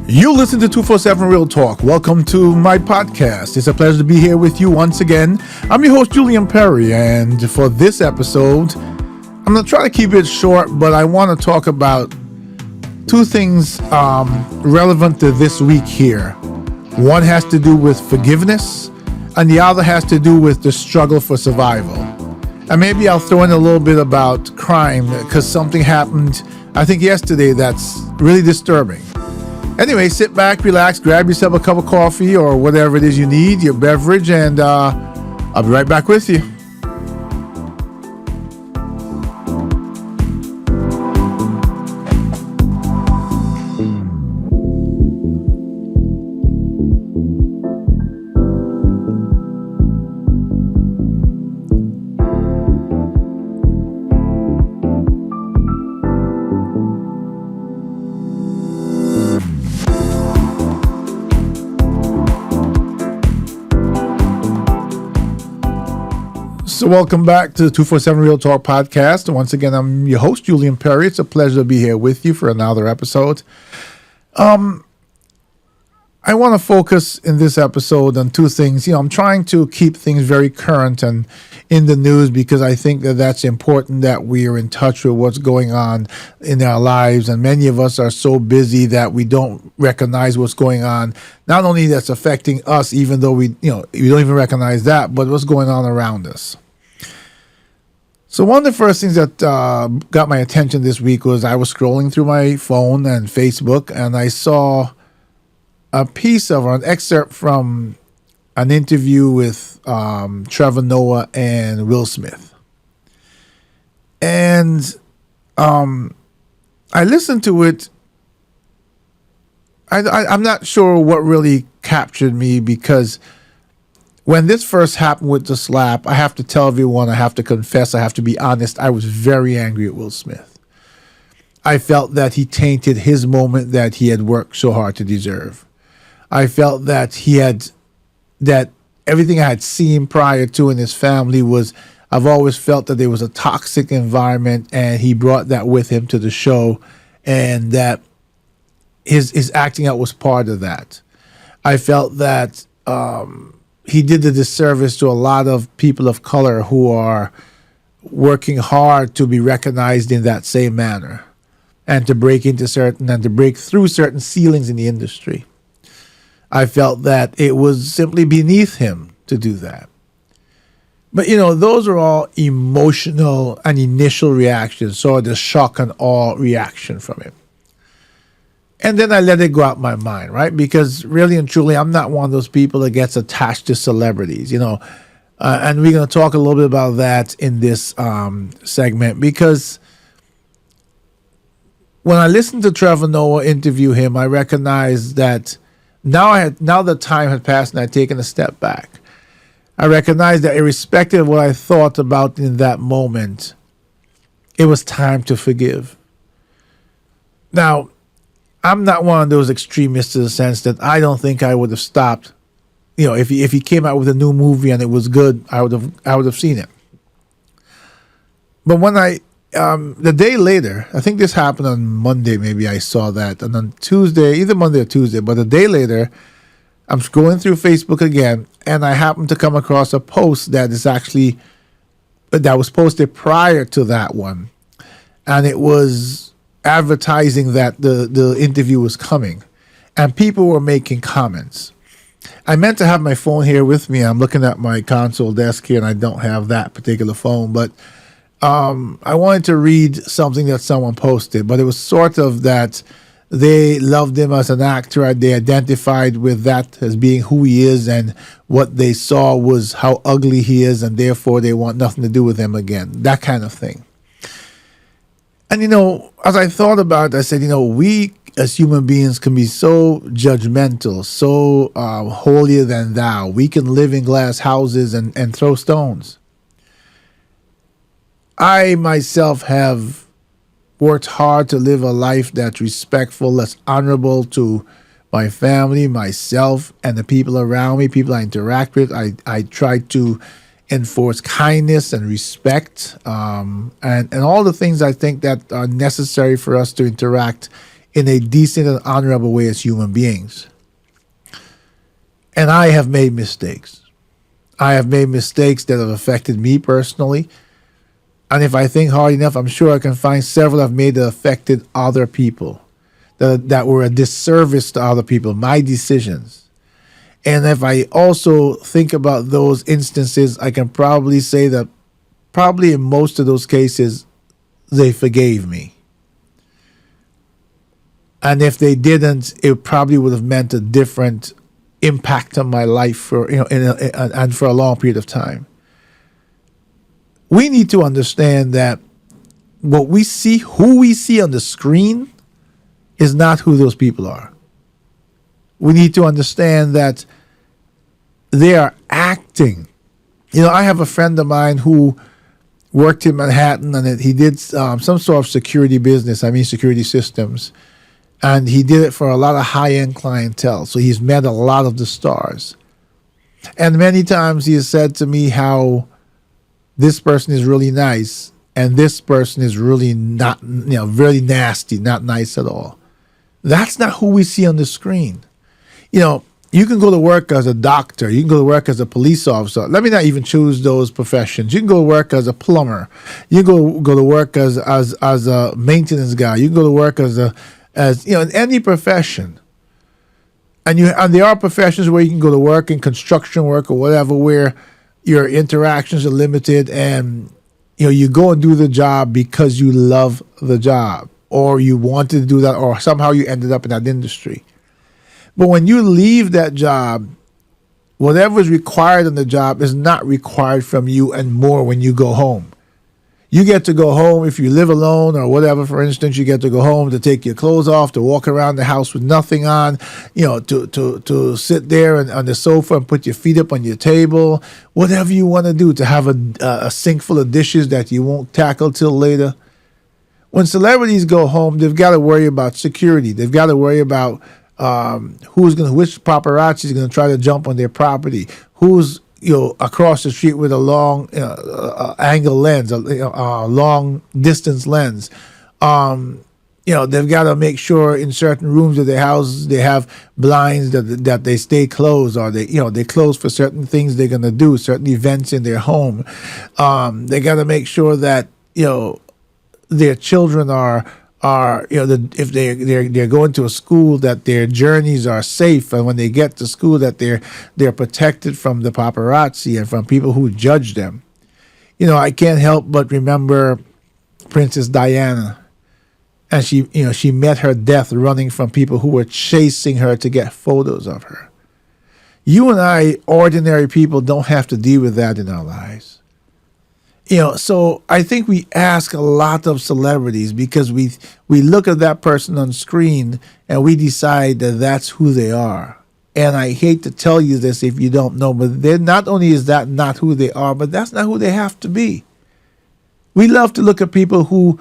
You listen to 247 Real Talk. Welcome to my podcast. It's a pleasure to be here with you once again. I'm your host, Julian Perry, and for this episode, I'm going to try to keep it short, but I want to talk about two things relevant to this week here. One has to do with forgiveness, and the other has to do with the struggle for survival. And maybe I'll throw in a little bit about crime, because something happened, I think yesterday, that's really disturbing. Anyway, sit back, relax, grab yourself a cup of coffee or whatever it is you need, your beverage, and I'll be right back with you. So welcome back to the 247 Real Talk podcast. Once again, I'm your host, Julian Perry. It's a pleasure to be here with you for another episode. I want to focus in this episode on two things. I'm trying to keep things very current and in the news because I think that that's important, that we are in touch with what's going on in our lives. And many of us are so busy that we don't recognize what's going on. Not only that's affecting us, even though we don't even recognize that, but what's going on around us. So one of the first things that got my attention this week was I was scrolling through my phone and Facebook, and I saw a piece of an excerpt from an interview with Trevor Noah and Will Smith. And I listened to it. I'm not sure what really captured me, because when this first happened with the slap, I have to tell everyone, I have to confess, I have to be honest, I was very angry at Will Smith. I felt that he tainted his moment that he had worked so hard to deserve. I felt that that everything I had seen prior to in his family I've always felt that there was a toxic environment, and he brought that with him to the show, and that his acting out was part of that. I felt that he did a disservice to a lot of people of color who are working hard to be recognized in that same manner, and to break through certain ceilings in the industry. I felt that it was simply beneath him to do that. But, those are all emotional and initial reactions, so the shock and awe reaction from him. And then I let it go out my mind, right? Because really and truly, I'm not one of those people that gets attached to celebrities, and we're going to talk a little bit about that in this segment, because when I listened to Trevor Noah interview him, I recognized that now the time had passed and I'd taken a step back. I recognized that irrespective of what I thought about in that moment, it was time to forgive. Now, I'm not one of those extremists in the sense that I don't think I would have stopped. If he came out with a new movie and it was good, I would have seen it. But when the day later, I think this happened on Monday, maybe I saw that, and on Tuesday, either Monday or Tuesday, but a day later, I'm scrolling through Facebook again, and I happened to come across a post that was posted prior to that one, and it was advertising that the interview was coming, and people were making comments. I meant to have my phone here with me. I'm looking at my console desk here, and I don't have that particular phone, but I wanted to read something that someone posted, but it was sort of that they loved him as an actor. They identified with that as being who he is, and what they saw was how ugly he is, and therefore they want nothing to do with him again, that kind of thing. And, as I thought about it, I said, we as human beings can be so judgmental, so holier than thou. We can live in glass houses and throw stones. I myself have worked hard to live a life that's respectful, that's honorable to my family, myself, and the people around me, people I interact with. I try to enforce kindness and respect, and all the things I think that are necessary for us to interact in a decent and honorable way as human beings. And I have made mistakes. I have made mistakes that have affected me personally. And if I think hard enough, I'm sure I can find several I've made that affected other people, that were a disservice to other people, my decisions. And if I also think about those instances, I can probably say that probably in most of those cases, they forgave me. And if they didn't, it probably would have meant a different impact on my life for and for a long period of time. We need to understand that what we see, who we see on the screen, is not who those people are. We need to understand that they are acting. I have a friend of mine who worked in Manhattan, and he did some sort of security business. Security systems. And he did it for a lot of high-end clientele. So he's met a lot of the stars. And many times he has said to me how this person is really nice and this person is really not, very nasty, not nice at all. That's not who we see on the screen. You can go to work as a doctor. You can go to work as a police officer. Let me not even choose those professions. You can go to work as a plumber. You can go to work as a maintenance guy. You can go to work as in any profession. And there are professions where you can go to work in construction work or whatever, where your interactions are limited, and you go and do the job because you love the job, or you wanted to do that, or somehow you ended up in that industry. But when you leave that job, whatever is required in the job is not required from you, and more when you go home. You get to go home if you live alone or whatever. For instance, you get to go home to take your clothes off, to walk around the house with nothing on, to sit there on the sofa and put your feet up on your table, whatever you want to do, to have a sink full of dishes that you won't tackle till later. When celebrities go home, they've got to worry about security. They've got to worry about which paparazzi is going to try to jump on their property, who's across the street with a long angle lens, a long distance lens. They've got to make sure in certain rooms of their houses they have blinds that they stay closed, or they close for certain things they're going to do, certain events in their home. They got to make sure that their children if they're going to a school, that their journeys are safe, and when they get to school, that they're protected from the paparazzi and from people who judge them. I can't help but remember Princess Diana, and she met her death running from people who were chasing her to get photos of her. You and I, ordinary people, don't have to deal with that in our lives. So I think we ask a lot of celebrities because we look at that person on screen and we decide that that's who they are. And I hate to tell you this if you don't know, but not only is that not who they are, but that's not who they have to be. We love to look at people who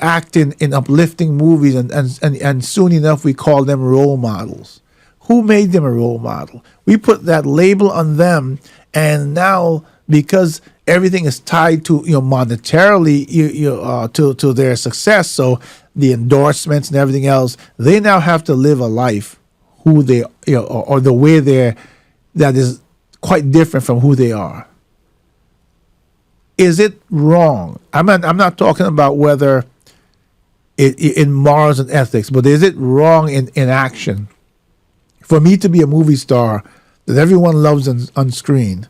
act in uplifting movies, and soon enough we call them role models. Who made them a role model? We put that label on them, and now because everything is tied to monetarily to their success, so the endorsements and everything else, they now have to live a life who they or the way that is quite different from who they are. Is it wrong? I'm not talking about whether in morals and ethics, but is it wrong in action for me to be a movie star that everyone loves on screen,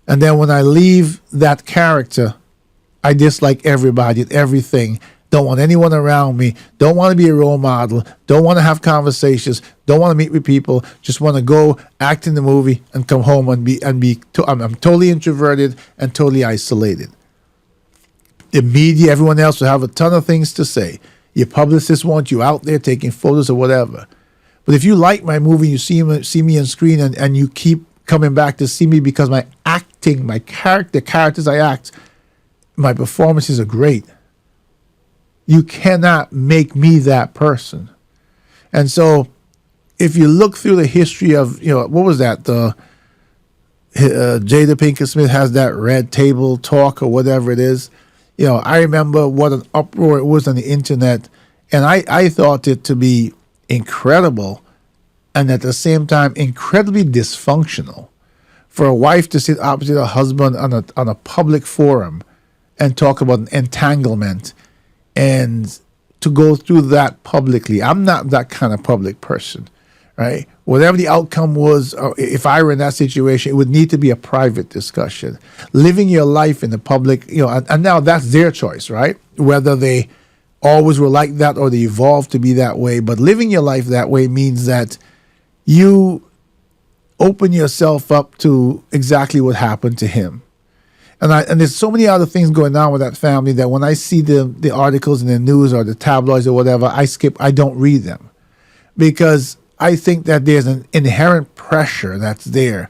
and then when I leave that character, I dislike everybody and everything, don't want anyone around me, don't want to be a role model, don't want to have conversations, don't want to meet with people, just want to go act in the movie and come home and I'm totally introverted and totally isolated. The media, everyone else will have a ton of things to say. Your publicists want you out there taking photos or whatever. But if you like my movie, you see me on screen, and you keep coming back to see me because my acting, the characters I act, my performances are great. You cannot make me that person. And so if you look through the history of, what was that? Jada Pinkett Smith has that Red Table Talk or whatever it is. I remember what an uproar it was on the internet. And I thought it to be incredible and at the same time incredibly dysfunctional for a wife to sit opposite a husband on a public forum and talk about an entanglement and to go through that publicly. I'm not that kind of public person, right? Whatever the outcome was, if I were in that situation, it would need to be a private discussion. Living your life in the public, and now that's their choice, right? Whether they always were like that or they evolved to be that way. But living your life that way means that you open yourself up to exactly what happened to him. And there's so many other things going on with that family that when I see the articles in the news or the tabloids or whatever, I don't read them. Because I think that there's an inherent pressure that's there.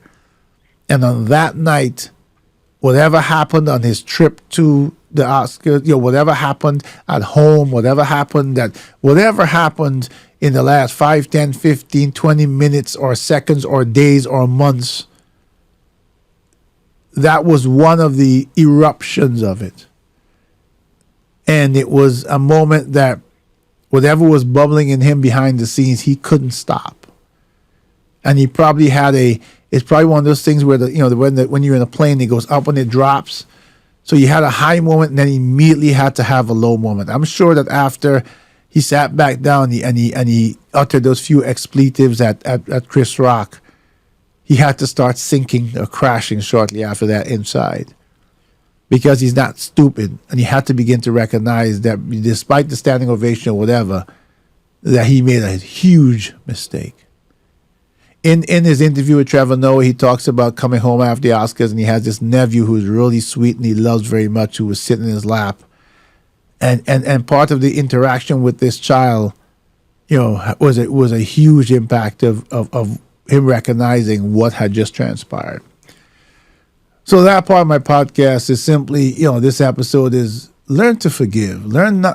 And on that night, whatever happened on his trip to the Oscars, whatever happened at home, whatever happened in the last 5, 10, 15, 20 minutes or seconds or days or months, that was one of the eruptions of it. And it was a moment that whatever was bubbling in him behind the scenes, he couldn't stop. And he probably it's probably one of those things where when you're in a plane, it goes up and it drops. So you had a high moment and then immediately had to have a low moment. I'm sure that after he sat back down and he uttered those few expletives at Chris Rock, he had to start sinking or crashing shortly after that inside. Because he's not stupid, and he had to begin to recognize that despite the standing ovation or whatever, that he made a huge mistake. In his interview with Trevor Noah, he talks about coming home after the Oscars, and he has this nephew who's really sweet and he loves very much, who was sitting in his lap. And part of the interaction with this child, was a huge impact of him recognizing what had just transpired. So that part of my podcast is simply, this episode is learn to forgive.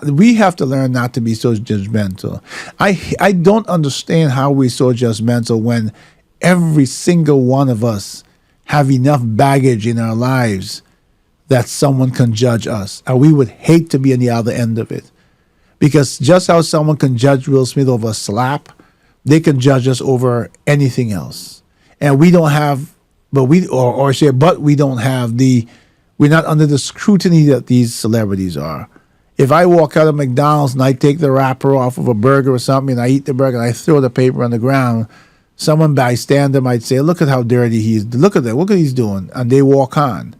We have to learn not to be so judgmental. I don't understand how we're so judgmental when every single one of us have enough baggage in our lives that someone can judge us. And we would hate to be on the other end of it. Because just how someone can judge Will Smith over a slap, they can judge us over anything else. And we don't have, but we don't have we're not under the scrutiny that these celebrities are. If I walk out of McDonald's and I take the wrapper off of a burger or something and I eat the burger and I throw the paper on the ground, someone bystander might say, look at how dirty he is. Look at that. Look what he's doing. And they walk on.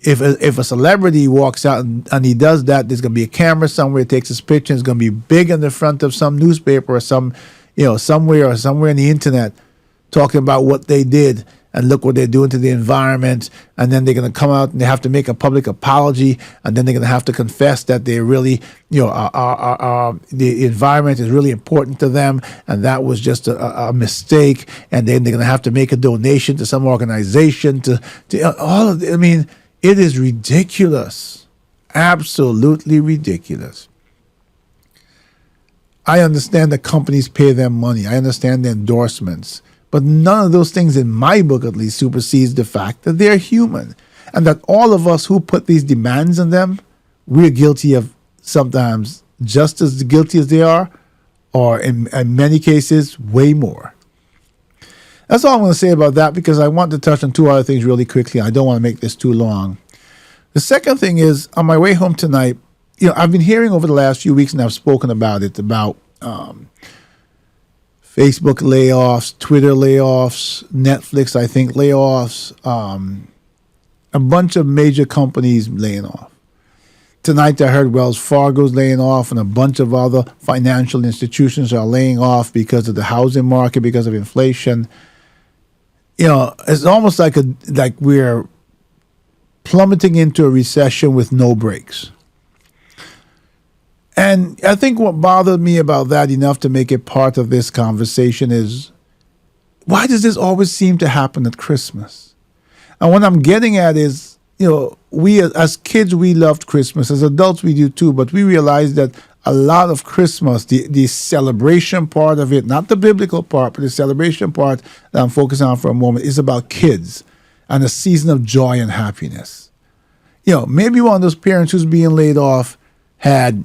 If a celebrity walks out and he does that, there's going to be a camera somewhere, takes his picture, it's going to be big in the front of some newspaper or somewhere in the internet talking about what they did and look what they're doing to the environment. And then they're going to come out and they have to make a public apology. And then they're going to have to confess that they really, the environment is really important to them. And that was just a mistake. And then they're going to have to make a donation to some organization to all of it. I mean, it is ridiculous. Absolutely ridiculous. I understand that companies pay them money. I understand the endorsements. But none of those things, in my book at least, supersedes the fact that they're human. And that all of us who put these demands on them, we're guilty of sometimes just as guilty as they are, or in many cases, way more. That's all I'm going to say about that, because I want to touch on two other things really quickly. I don't want to make this too long. The second thing is, on my way home tonight, I've been hearing over the last few weeks, and I've spoken about it, about Facebook layoffs, Twitter layoffs, Netflix, I think, layoffs, a bunch of major companies laying off. Tonight I heard Wells Fargo's laying off, and a bunch of other financial institutions are laying off because of the housing market, because of inflation. It's almost like we're plummeting into a recession with no brakes. And I think what bothered me about that enough to make it part of this conversation is, why does this always seem to happen at Christmas? And what I'm getting at is, we as kids, we loved Christmas. As adults, we do too. But we realize that a lot of Christmas, the celebration part of it, not the biblical part, but the celebration part that I'm focusing on for a moment, is about kids and a season of joy and happiness. Maybe one of those parents who's being laid off had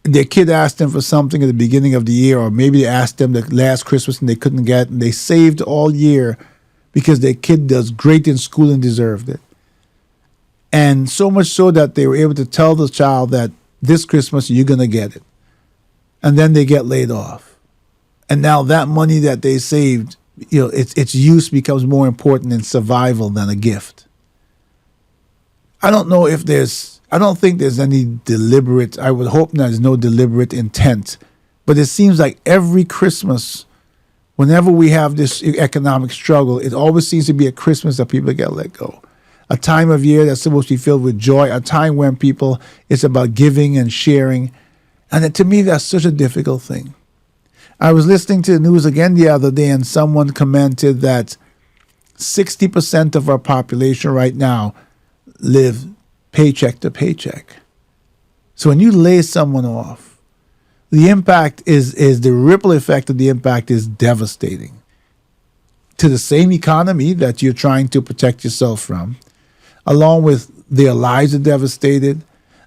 their kid asked them for something at the beginning of the year, or maybe they asked them the last Christmas and they couldn't get it, and they saved all year because their kid does great in school and deserved it. And so much so that they were able to tell the child that this Christmas you're going to get it. And then they get laid off. And now that money that they saved, its use becomes more important in survival than a gift. I don't think there's any deliberate, I would hope there's no deliberate intent, but it seems like every Christmas, whenever we have this economic struggle, it always seems to be a Christmas that people get let go. A time of year that's supposed to be filled with joy, a time when it's about giving and sharing. And to me, that's such a difficult thing. I was listening to the news again the other day, and someone commented that 60% of our population right now live paycheck to paycheck. So when you lay someone off, the impact is the ripple effect of the impact is devastating to the same economy that you're trying to protect yourself from, along with their lives are devastated,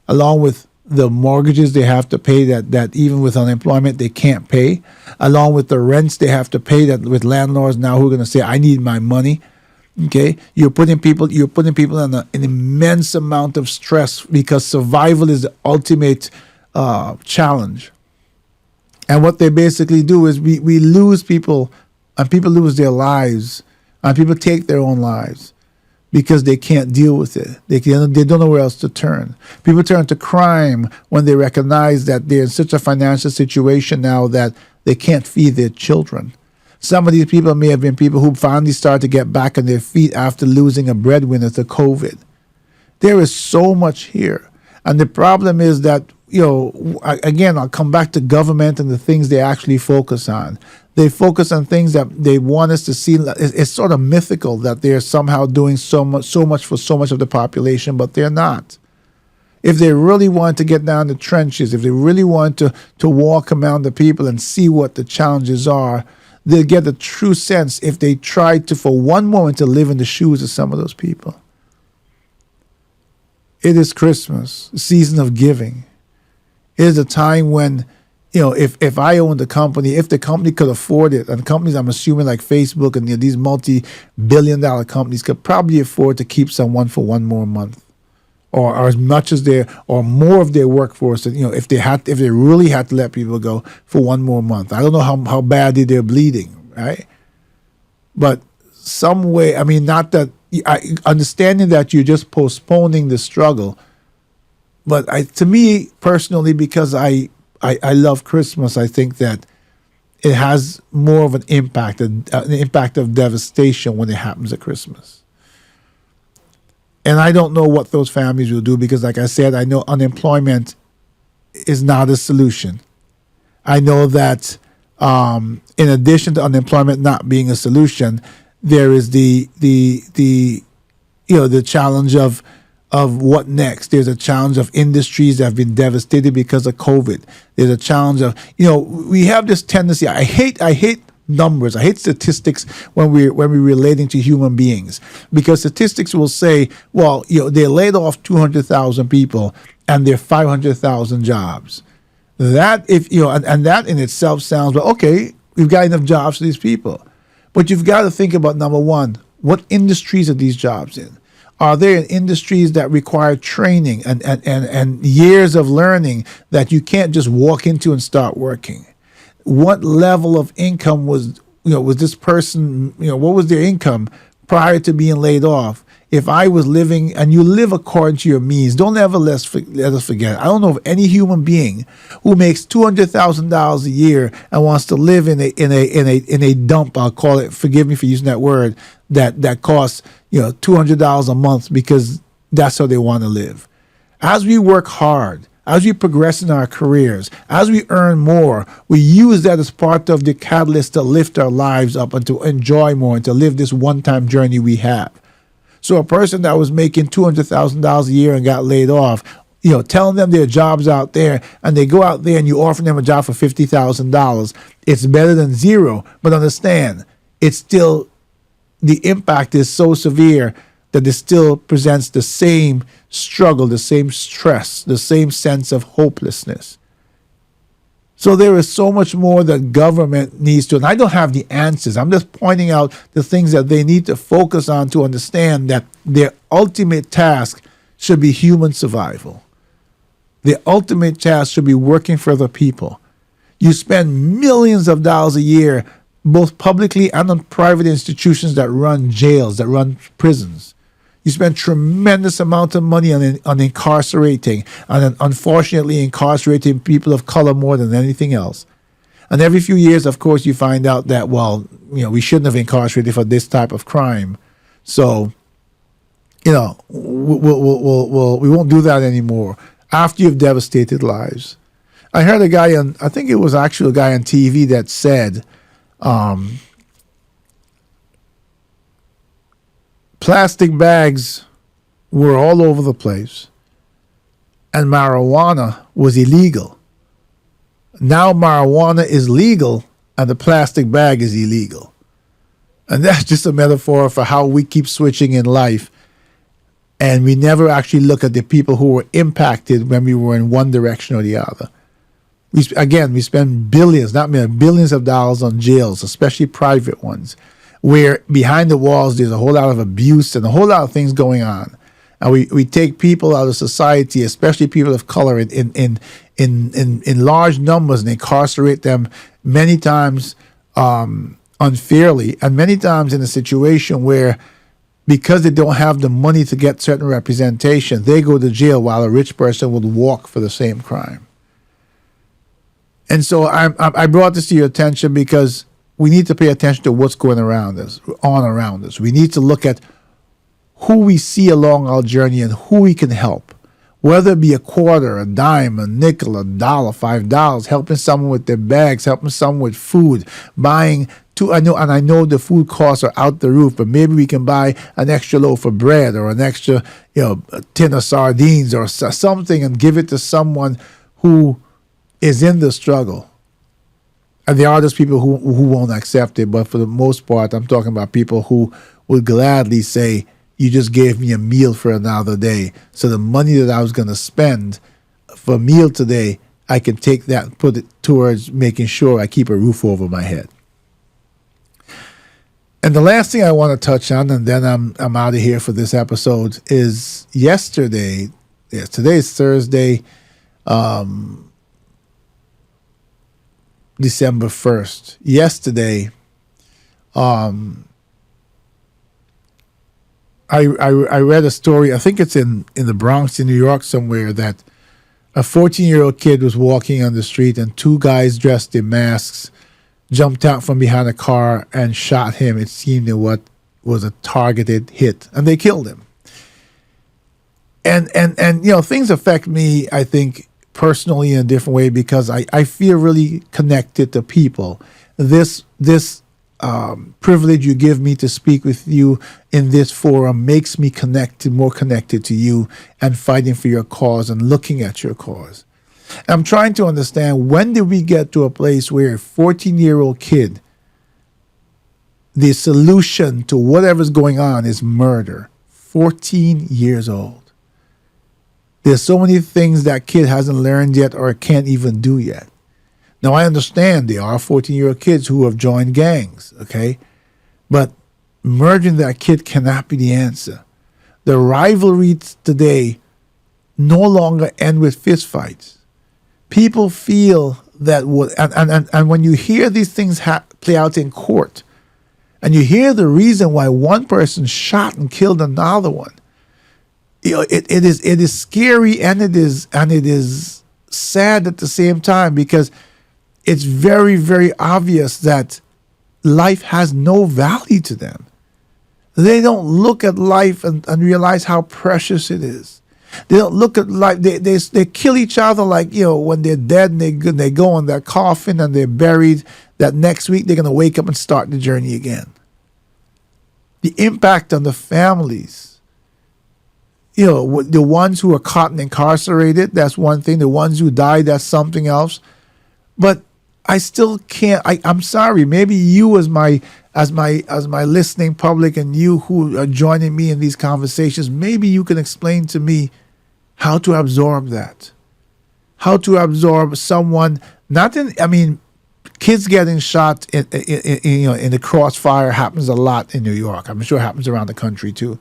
along with the mortgages they have to pay that even with unemployment they can't pay, along with the rents they have to pay that with landlords now who are going to say, I need my money. Okay, you're putting people in an immense amount of stress because survival is the ultimate challenge. And what they basically do is we lose people, and people lose their lives, and people take their own lives because they can't deal with it. They don't know where else to turn. People turn to crime when they recognize that they're in such a financial situation now that they can't feed their children. Some of these people may have been people who finally started to get back on their feet after losing a breadwinner to COVID. There is so much here. And the problem is that, again, I'll come back to government and the things they actually focus on. They focus on things that they want us to see. It's sort of mythical that they're somehow doing so much for so much of the population, but they're not. If they really want to get down the trenches, if they really want to walk among the people and see what the challenges are, they'll get a true sense if they try to, for one moment, to live in the shoes of some of those people. It is Christmas, a season of giving. It is a time when, if I owned a company, if the company could afford it, and companies I'm assuming like Facebook and these multi-billion-dollar companies could probably afford to keep someone for one more month, or as much as or more of their workforce. If they really had to let people go for one more month. I don't know how badly they're bleeding, right? But some way, not that understanding that you're just postponing the struggle, but to me personally, because I love Christmas, I think that it has more of an impact of devastation when it happens at Christmas. And I don't know what those families will do because, like I said, I know unemployment is not a solution. I know that in addition to unemployment not being a solution, there is the challenge of what next. There's a challenge of industries that have been devastated because of COVID. There's a challenge of we have this tendency. I hate numbers. I hate statistics when we're relating to human beings, because statistics will say, well, they laid off 200,000 people and there are 500,000 jobs. That and that in itself sounds, well, okay, we've got enough jobs for these people. But you've got to think about, number one, what industries are these jobs in? Are they in industries that require training and years of learning that you can't just walk into and start working? What level of income was this person, what was their income prior to being laid off? If I was living, and you live according to your means, don't ever let us forget. I don't know of any human being who makes $200,000 a year and wants to live in a dump. I'll call it. Forgive me for using that word. That costs $200 a month because that's how they want to live. As we work hard, as we progress in our careers, as we earn more, we use that as part of the catalyst to lift our lives up and to enjoy more and to live this one-time journey we have. So a person that was making $200,000 a year and got laid off, telling them there are jobs out there, and they go out there and you offer them a job for $50,000, it's better than zero. But understand, it's still, the impact is so severe that it still presents the same struggle, the same stress, the same sense of hopelessness. So there is so much more that government needs to, and I don't have the answers. I'm just pointing out the things that they need to focus on to understand that their ultimate task should be human survival. Their ultimate task should be working for the people. You spend millions of dollars a year, both publicly and on private institutions that run jails, that run prisons. You spend tremendous amount of money on incarcerating, and unfortunately incarcerating people of color more than anything else. And every few years, of course, you find out that, well, we shouldn't have incarcerated for this type of crime. So, we won't do that anymore after you've devastated lives. I heard a guy I think it was actually a guy on TV that said, plastic bags were all over the place, and marijuana was illegal. Now marijuana is legal, and the plastic bag is illegal. And that's just a metaphor for how we keep switching in life, and we never actually look at the people who were impacted when we were in one direction or the other. We spend billions, not millions, billions of dollars on jails, especially private ones, where behind the walls there's a whole lot of abuse and a whole lot of things going on. And we take people out of society, especially people of color, in large numbers, and incarcerate them many times unfairly, and many times in a situation where, because they don't have the money to get certain representation, they go to jail while a rich person would walk for the same crime. And so I brought this to your attention because we need to pay attention to what's going around us. We need to look at who we see along our journey and who we can help, whether it be a quarter, a dime, a nickel, a dollar, $5, helping someone with their bags, helping someone with food, buying I know the food costs are out the roof, but maybe we can buy an extra loaf of bread or an extra, tin of sardines or something, and give it to someone who is in the struggle. And there are those people who won't accept it, but for the most part, I'm talking about people who would gladly say, you just gave me a meal for another day. So the money that I was going to spend for a meal today, I can take that and put it towards making sure I keep a roof over my head. And the last thing I want to touch on, and then I'm out of here for this episode, is yesterday. Yes, today is Thursday, December 1st. Yesterday, I read a story, I think it's in the Bronx in New York somewhere, that a 14-year-old kid was walking on the street and two guys dressed in masks jumped out from behind a car and shot him. It seemed in what was a targeted hit, and they killed him. And things affect me, I think, personally in a different way, because I feel really connected to people. This privilege you give me to speak with you in this forum makes me more connected to you and fighting for your cause and looking at your cause. I'm trying to understand, when did we get to a place where a 14-year-old kid, the solution to whatever's going on is murder? 14 years old. There's so many things that kid hasn't learned yet or can't even do yet. Now, I understand there are 14-year-old kids who have joined gangs, okay? But murdering that kid cannot be the answer. The rivalries today no longer end with fistfights. People feel that, and when you hear these things play out in court, and you hear the reason why one person shot and killed another one, it is scary, and it is sad at the same time, because it's very, very obvious that life has no value to them. They don't look at life and realize how precious it is. They don't look at life. They kill each other, like, when they're dead and they go in their coffin and they're buried, that next week they're going to wake up and start the journey again. The impact on the families. The ones who are caught and incarcerated, that's one thing. The ones who died, that's something else. But I still can't. I'm sorry. Maybe you, as my listening public, and you who are joining me in these conversations, maybe you can explain to me how to absorb that. How to absorb someone Not in, I mean, kids getting shot in the crossfire happens a lot in New York. I'm sure it happens around the country too.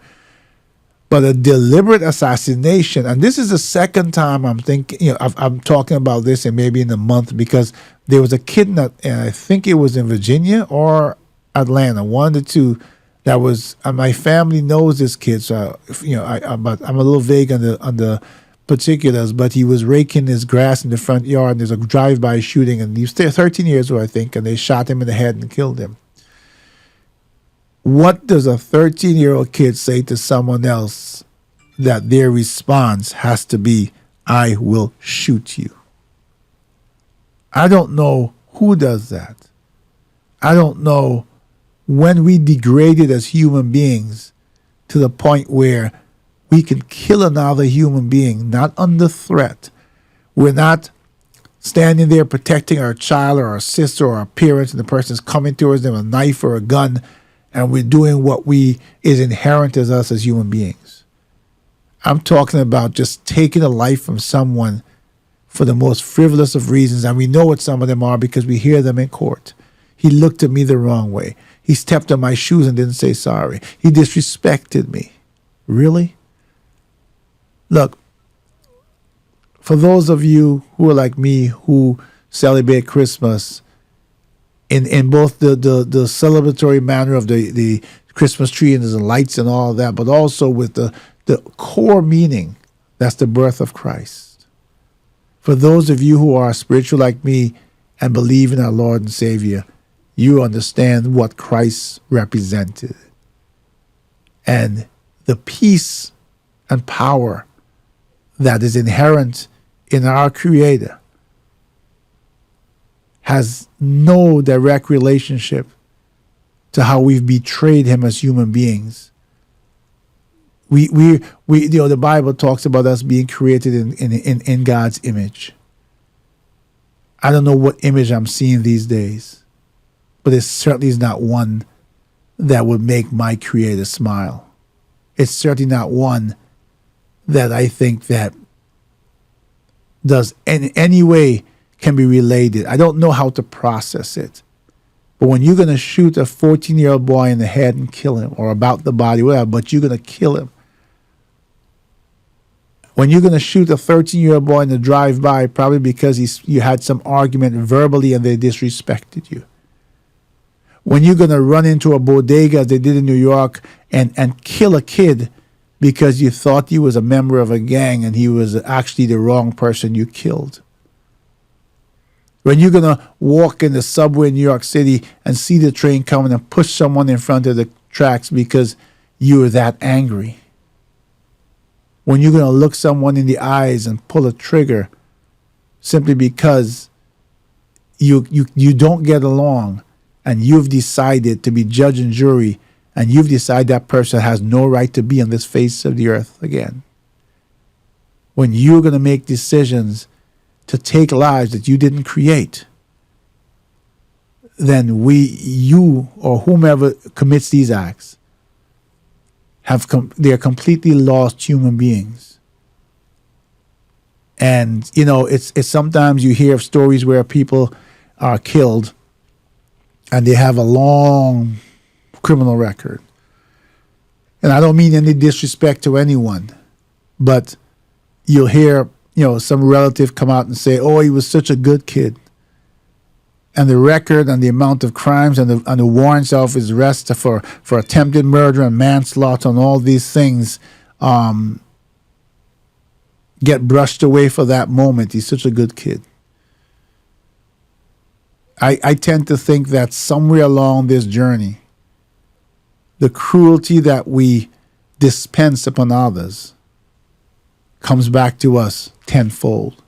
But a deliberate assassination, and this is the second time I'm thinking, I'm talking about this, and maybe in a month, because there was a kidnap, and I think it was in Virginia or Atlanta, one of the two. That was my family knows this kid, so I'm a little vague on the particulars. But he was raking his grass in the front yard, and there's a drive-by shooting, and he was 13 years old, I think, and they shot him in the head and killed him. What does a 13-year-old kid say to someone else that their response has to be, "I will shoot you"? I don't know who does that. I don't know when we degraded as human beings to the point where we can kill another human being, not under threat. We're not standing there protecting our child or our sister or our parents, and the person's coming towards them with a knife or a gun, and we're doing what is inherent as us as human beings. I'm talking about just taking a life from someone for the most frivolous of reasons, and we know what some of them are because we hear them in court. He looked at me the wrong way. He stepped on my shoes and didn't say sorry. He disrespected me. Really? Look, for those of you who are like me, who celebrate Christmas in both the celebratory manner of the Christmas tree and the lights and all of that, but also with the core meaning, that's the birth of Christ. For those of you who are spiritual like me and believe in our Lord and Savior, you understand what Christ represented. And the peace and power that is inherent in our Creator has no direct relationship to how we've betrayed Him as human beings. The Bible talks about us being created in God's image. I don't know what image I'm seeing these days, but it certainly is not one that would make my Creator smile. It's certainly not one that I think that does in any way can be related. I don't know how to process it. But when you're going to shoot a 14-year-old boy in the head and kill him, or about the body, whatever, but you're going to kill him. When you're going to shoot a 13-year-old boy in the drive-by, probably because you had some argument verbally and they disrespected you. When you're going to run into a bodega, as they did in New York, and kill a kid because you thought he was a member of a gang and he was actually the wrong person you killed. When you're going to walk in the subway in New York City and see the train coming and push someone in front of the tracks because you were that angry. When you're going to look someone in the eyes and pull a trigger simply because you don't get along and you've decided to be judge and jury and you've decided that person has no right to be on this face of the earth again. When you're going to make decisions to take lives that you didn't create, then you or whomever commits these acts they're completely lost human beings. And it's sometimes you hear of stories where people are killed and they have a long criminal record. And I don't mean any disrespect to anyone, but you'll hear some relative come out and say, "Oh, he was such a good kid." And the record and the amount of crimes and the warrants of his arrest for attempted murder and manslaughter and all these things get brushed away for that moment. He's such a good kid. I tend to think that somewhere along this journey, the cruelty that we dispense upon others comes back to us tenfold.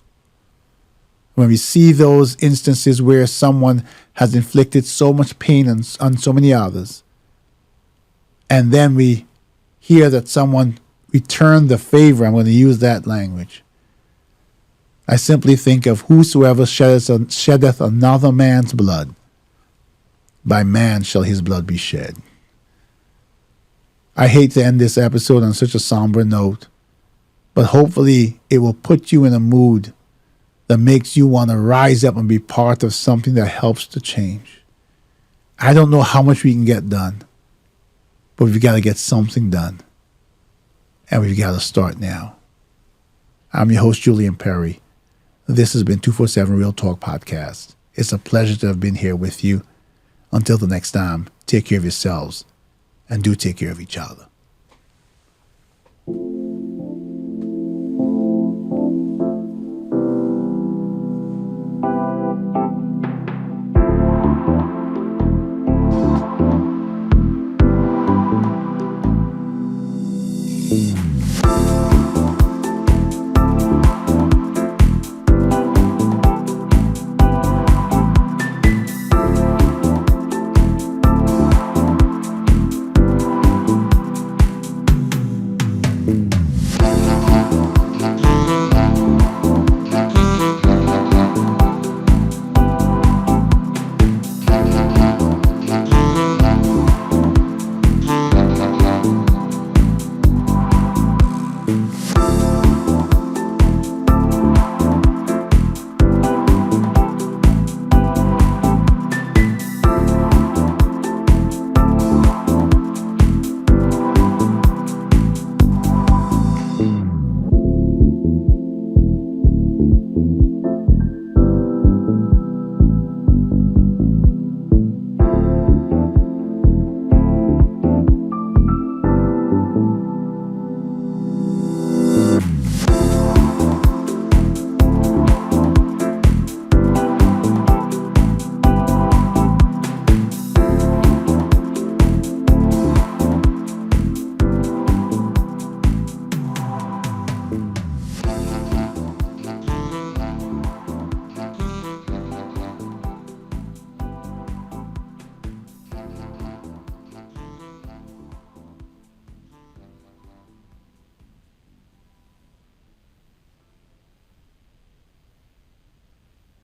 When we see those instances where someone has inflicted so much pain on so many others, and then we hear that someone returned the favor, I'm going to use that language, I simply think of whosoever sheddeth another man's blood, by man shall his blood be shed. I hate to end this episode on such a somber note, but hopefully it will put you in a mood that makes you want to rise up and be part of something that helps to change. I don't know how much we can get done, but we've got to get something done. And we've got to start now. I'm your host, Julian Perry. This has been 247 Real Talk Podcast. It's a pleasure to have been here with you. Until the next time, take care of yourselves and do take care of each other.